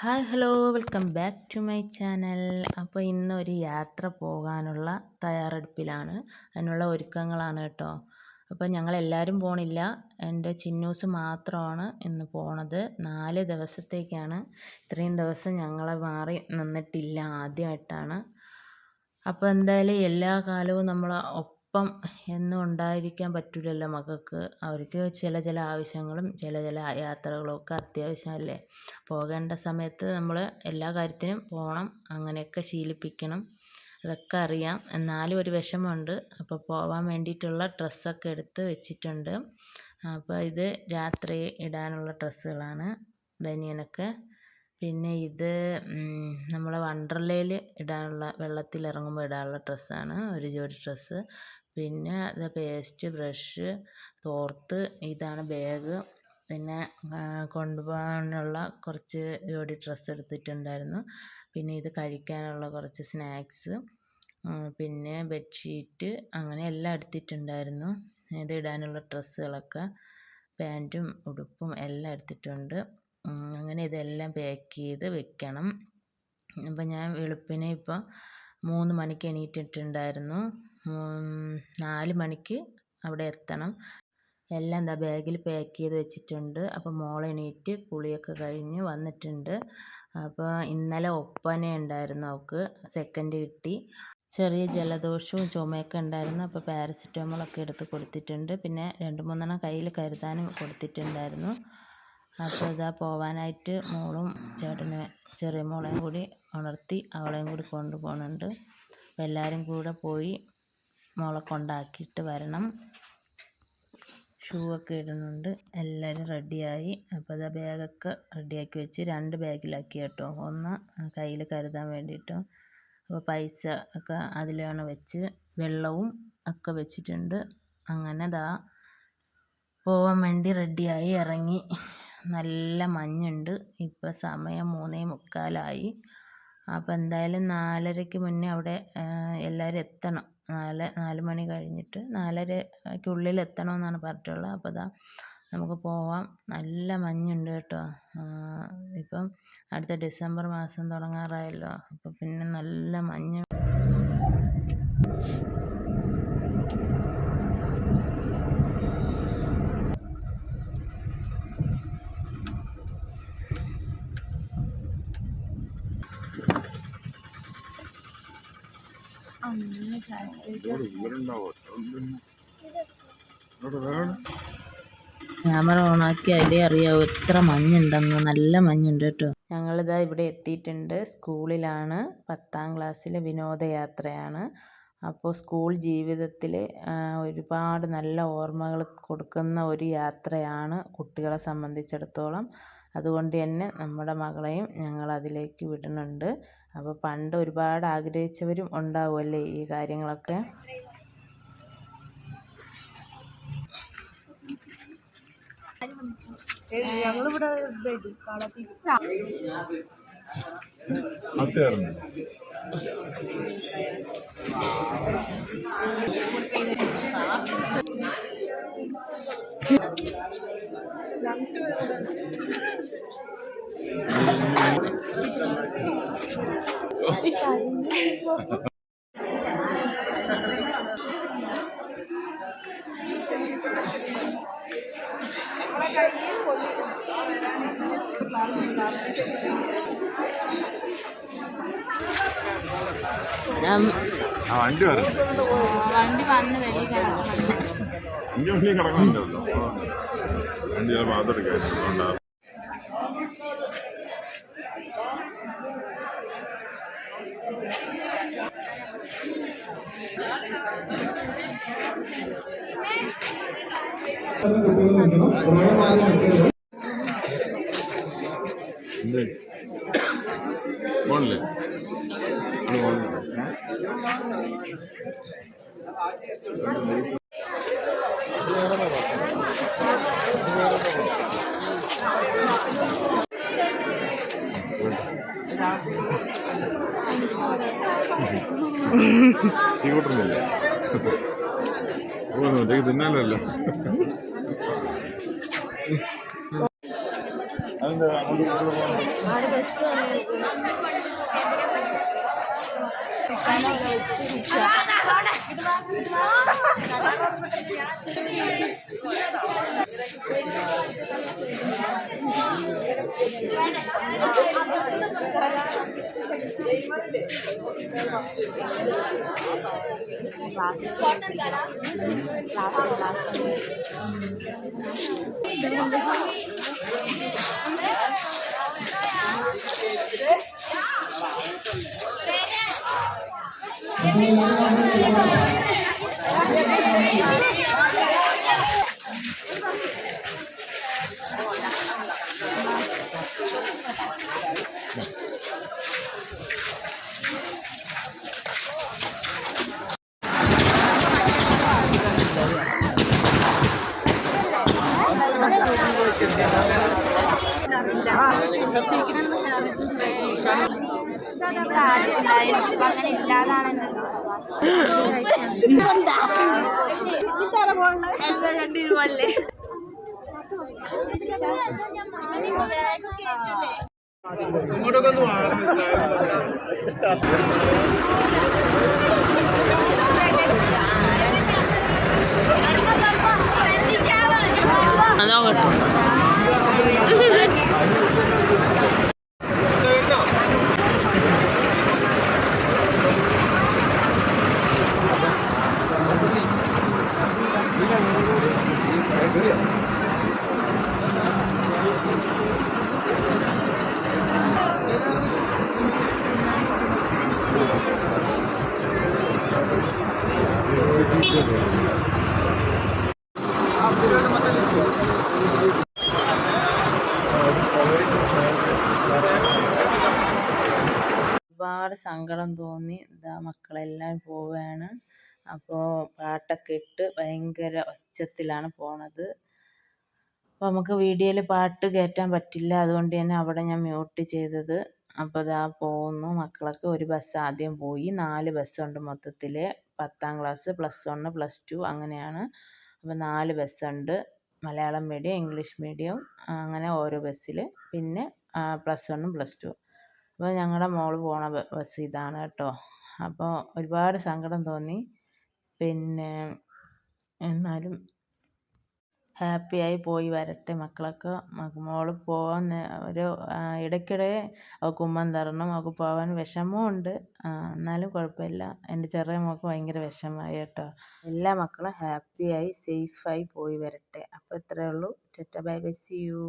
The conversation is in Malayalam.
Hi hello welcome back to my channel. അപ്പോൾ ഇന്നൊരു യാത്ര പോകാനുള്ള തയ്യാറെടുപ്പിലാണ്, അതിനുള്ള ഒരുക്കങ്ങളാണ് കേട്ടോ. അപ്പോൾ ഞങ്ങളെല്ലാവരും പോണില്ല, എൻ്റെ ചിന്നൂസ് മാത്രമാണ് ഇന്ന് പോണത്. 4 ദിവസത്തേക്കാണ്. ഇത്രയും ദിവസം ഞങ്ങളെ മാറി നിന്നിട്ടില്ല, ആദ്യമായിട്ടാണ്. അപ്പോൾ എന്തായാലും എല്ലാ കാലവും നമ്മൾ ഒപ്പം എന്നും ഉണ്ടായിരിക്കാൻ പറ്റില്ലല്ലോ മക്കൾക്ക്. അവർക്ക് ചില ആവശ്യങ്ങളും ചില യാത്രകളും ഒക്കെ അത്യാവശ്യമല്ലേ. പോകേണ്ട സമയത്ത് നമ്മൾ എല്ലാ കാര്യത്തിനും പോകണം, അങ്ങനെയൊക്കെ ശീലിപ്പിക്കണം. അതൊക്കെ അറിയാം, എന്നാലും ഒരു വിഷമമുണ്ട്. അപ്പോൾ പോകാൻ വേണ്ടിയിട്ടുള്ള ഡ്രസ്സൊക്കെ എടുത്ത് വെച്ചിട്ടുണ്ട്. അപ്പോൾ ഇത് രാത്രി ഇടാനുള്ള ഡ്രസ്സുകളാണ്, ബനിയനൊക്കെ. പിന്നെ ഇത് നമ്മളെ വണ്ടർലയിൽ ഇടാനുള്ള, വെള്ളത്തിലിറങ്ങുമ്പോൾ ഇടാനുള്ള ഡ്രസ്സാണ്, ഒരു ജോഡി ഡ്രസ്സ്. പിന്നെ അത് പേസ്റ്റ്, ബ്രഷ്, തോർത്ത്, ഇതാണ് ബാഗ്. പിന്നെ കൊണ്ടുപോകാനുള്ള കുറച്ച് ജോഡി ഡ്രസ്സ് എടുത്തിട്ടുണ്ടായിരുന്നു. പിന്നെ ഇത് കഴിക്കാനുള്ള കുറച്ച് സ്നാക്സ്, പിന്നെ ബെഡ്ഷീറ്റ്, അങ്ങനെ എല്ലാം എടുത്തിട്ടുണ്ടായിരുന്നു. ഇത് ഇടാനുള്ള ഡ്രസ്സുകളൊക്കെ, പാൻറ്റും ഉടുപ്പും എല്ലാം എടുത്തിട്ടുണ്ട്. അങ്ങനെ ഇതെല്ലാം പാക്ക് ചെയ്ത് വെക്കണം. അപ്പം ഞാൻ വെളുപ്പിനെ ഇപ്പോൾ 3 മണിക്ക് എണീറ്റിട്ടുണ്ടായിരുന്നു. 4 മണിക്ക് അവിടെ എത്തണം. എല്ലാം എന്താ ബാഗിൽ പാക്ക് ചെയ്ത് വെച്ചിട്ടുണ്ട്. അപ്പോൾ മോൾ എണീറ്റ് കുളിയൊക്കെ കഴിഞ്ഞ് വന്നിട്ടുണ്ട്. അപ്പോൾ ഇന്നലെ ഒപ്പന ഉണ്ടായിരുന്നു, അവൾക്ക് സെക്കൻഡ് കിട്ടി. ചെറിയ ജലദോഷവും ചുമയൊക്കെ ഉണ്ടായിരുന്നു. അപ്പോൾ പാരസിറ്റമോളൊക്കെ എടുത്ത് കൊടുത്തിട്ടുണ്ട്. പിന്നെ 2-3 കയ്യിൽ കരുതാനും കൊടുത്തിട്ടുണ്ടായിരുന്നു. അപ്പോൾ ഇതാ പോവാനായിട്ട് മോളും ചേട്ടനെ ചെറിയ മോളെയും കൂടി ഉണർത്തി അവളെയും കൂടി കൊണ്ടുപോകുന്നുണ്ട്. അപ്പോൾ എല്ലാവരും കൂടെ പോയി മോളെ കൊണ്ടാക്കിയിട്ട് വരണം. ഷൂ ഒക്കെ ഇടുന്നുണ്ട്. എല്ലാവരും റെഡിയായി. അപ്പോൾ ഇതാ ബാഗൊക്കെ റെഡിയാക്കി വെച്ച് 2 ബാഗിലാക്കി കേട്ടോ, ഒന്ന് കയ്യിൽ കരുതാൻ വേണ്ടിയിട്ടും. അപ്പോൾ പൈസ ഒക്കെ അതിലാണ് വെച്ച്, വെള്ളവും ഒക്കെ വെച്ചിട്ടുണ്ട്. അങ്ങനെ ദാ പോവാൻ വേണ്ടി റെഡിയായി ഇറങ്ങി. നല്ല മഞ്ഞുണ്ട്. ഇപ്പോൾ സമയം 3:45. അപ്പോൾ എന്തായാലും 4:30-ക്ക് മുന്നേ അവിടെ എല്ലാവരും എത്തണം. 4 മണി കഴിഞ്ഞിട്ട് 4:30-ക്കുള്ളിൽ എത്തണമെന്നാണ് പറഞ്ഞിട്ടുള്ളത്. അപ്പോൾ ഇതാ നമുക്ക് പോവാം. നല്ല മഞ്ഞുണ്ട് കേട്ടോ. ഇപ്പം അടുത്ത ഡിസംബർ മാസം തുടങ്ങാറായല്ലോ. അപ്പോൾ പിന്നെ നല്ല മഞ്ഞ്. ക്യാമറ ഓണാക്കി അതിലേ അറിയാവൂ എത്ര മഞ്ഞുണ്ടെന്ന്. നല്ല മഞ്ഞുണ്ട് കേട്ടോ. ഞങ്ങളിതാ ഇവിടെ എത്തിയിട്ടുണ്ട്. സ്കൂളിലാണ്, 10ാം ക്ലാസ്സിലെ വിനോദയാത്രയാണ്. അപ്പോൾ സ്കൂൾ ജീവിതത്തിൽ ഒരുപാട് നല്ല ഓർമ്മകൾ കൊടുക്കുന്ന ഒരു യാത്രയാണ് കുട്ടികളെ സംബന്ധിച്ചിടത്തോളം. അതുകൊണ്ട് തന്നെ നമ്മുടെ മകളെയും ഞങ്ങൾ അതിലേക്ക് വിടുന്നുണ്ട്. അപ്പോൾ പണ്ട് ഒരുപാട് ആഗ്രഹിച്ചവരും ഉണ്ടാവുമല്ലേ ഈ കാര്യങ്ങളൊക്കെ. ഞങ്ങളിവിടെ വണ്ടി വന്ന് വെളിയിൽ കിടക്കുന്നുണ്ടല്ലോ. വണ്ടി പാത്തെടുക്കാൻ പോണില്ലേ? തീ കൂട്ടുന്നില്ല, തിന്നാലല്ലോ. അങ്ങനെ ഇല്ലാതാണെന്ന് അതോട്ടെ ഒരുപാട് സങ്കടം തോന്നി. ഇതാ മക്കളെല്ലാം പോവുകയാണ്. അപ്പോൾ പാട്ടൊക്കെ ഇട്ട് ഭയങ്കര ഒച്ചത്തിലാണ് പോണത്. അപ്പോൾ നമുക്ക് വീഡിയോയിൽ പാട്ട് കയറ്റാൻ പറ്റില്ല, അതുകൊണ്ട് തന്നെ അവിടെ ഞാൻ മ്യൂട്ട് ചെയ്തത്. അപ്പോൾ ഇതാ പോകുന്നു മക്കളൊക്കെ. ഒരു ബസ് ആദ്യം പോയി. 4 ബസ്സുണ്ട് മൊത്തത്തിൽ. 10ാം ക്ലാസ്, +1, +2 അങ്ങനെയാണ്. അപ്പോൾ 4 ബസ്സുണ്ട്. മലയാളം മീഡിയം, ഇംഗ്ലീഷ് മീഡിയം, അങ്ങനെ ഓരോ ബസ്സിൽ. പിന്നെ +1, +2. അപ്പോൾ ഞങ്ങളുടെ മോള് പോണ ബസ് ഇതാണ് കേട്ടോ. അപ്പോൾ ഒരുപാട് സങ്കടം തോന്നി. പിന്നെ എന്നാലും ഹാപ്പിയായി പോയി വരട്ടെ മക്കളൊക്കെ. മോള് പോകാൻ ഒരു ഇടയ്ക്കിടെ അവൾക്ക് ഉമ്മൻ തരണം. അവൾക്ക് പോകാൻ വിഷമമുണ്ട്, എന്നാലും കുഴപ്പമില്ല. എൻ്റെ ചെറിയ മോൾക്ക് ഭയങ്കര വിഷമമായി കേട്ടോ. എല്ലാ മക്കളും ഹാപ്പിയായി സേഫായി പോയി വരട്ടെ. അപ്പോൾ ഇത്രയേ ഉള്ളൂ. Tata bye bye, see U.